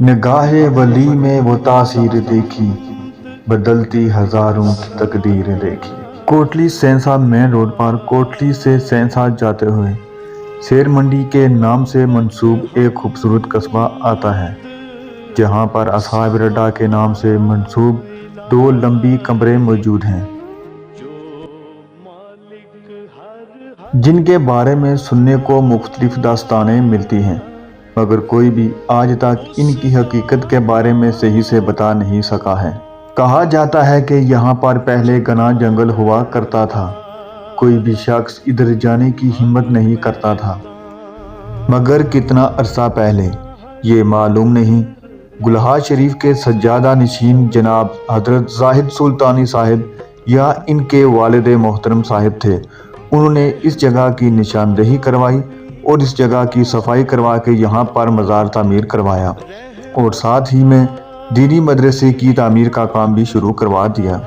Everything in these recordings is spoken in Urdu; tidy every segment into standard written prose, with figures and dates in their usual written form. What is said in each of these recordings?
نگاہ ولی میں وہ تاثیر دیکھی، بدلتی ہزاروں کی تقدیر دیکھی۔ کوٹلی سینسا مین روڈ پر کوٹلی سے سینسا جاتے ہوئے شیر منڈی کے نام سے منسوب ایک خوبصورت قصبہ آتا ہے، جہاں پر اصحاب رڈا کے نام سے منسوب 2 لمبی قبریں موجود ہیں، جن کے بارے میں سننے کو مختلف داستانیں ملتی ہیں، مگر کوئی بھی آج تک ان کی حقیقت کے بارے میں صحیح سے بتا نہیں سکا ہے۔ کہا جاتا ہے کہ یہاں پر پہلے گھنا جنگل ہوا کرتا تھا، کوئی بھی شخص ادھر جانے کی ہمت نہیں کرتا تھا، مگر کتنا عرصہ پہلے یہ معلوم نہیں۔ گلہا شریف کے سجادہ نشین جناب حضرت زاہد سلطانی صاحب یا ان کے والد محترم صاحب تھے، انہوں نے اس جگہ کی نشاندہی کروائی اور اس جگہ کی صفائی کروا کے یہاں پر مزار تعمیر کروایا، اور ساتھ ہی میں دینی مدرسے کی تعمیر کا کام بھی شروع کروا دیا۔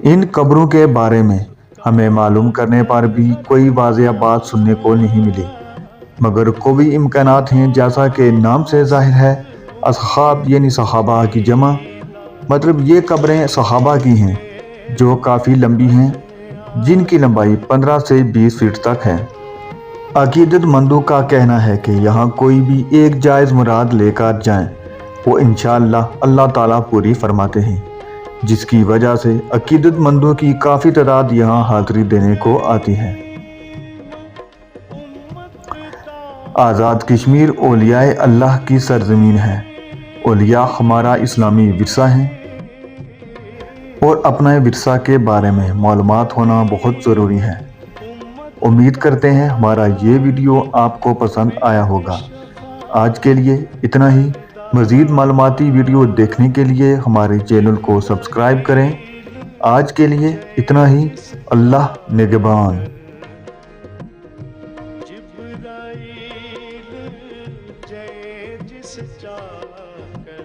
ان قبروں کے بارے میں ہمیں معلوم کرنے پر بھی کوئی واضح بات سننے کو نہیں ملی، مگر قوی امکانات ہیں، جیسا کہ نام سے ظاہر ہے، اصحاب یعنی صحابہ کی جمع، مطلب یہ قبریں صحابہ کی ہیں جو کافی لمبی ہیں، جن کی لمبائی 15 سے 20 فٹ تک ہے۔ عقیدت مندوں کا کہنا ہے کہ یہاں کوئی بھی ایک جائز مراد لے کر جائیں، وہ انشاءاللہ اللہ تعالیٰ پوری فرماتے ہیں، جس کی وجہ سے عقیدت مندوں کی کافی تعداد یہاں حاضری دینے کو آتی ہے۔ آزاد کشمیر اولیاء اللہ کی سرزمین ہے۔ اولیاء ہمارا اسلامی ورثہ ہیں، اور اپنے ورثہ کے بارے میں معلومات ہونا بہت ضروری ہے۔ امید کرتے ہیں ہمارا یہ ویڈیو آپ کو پسند آیا ہوگا۔ آج کے لیے اتنا ہی۔ مزید معلوماتی ویڈیو دیکھنے کے لیے ہمارے چینل کو سبسکرائب کریں۔ آج کے لیے اتنا ہی۔ اللہ نگہبان۔ جبرائیل جے جس چاہ کر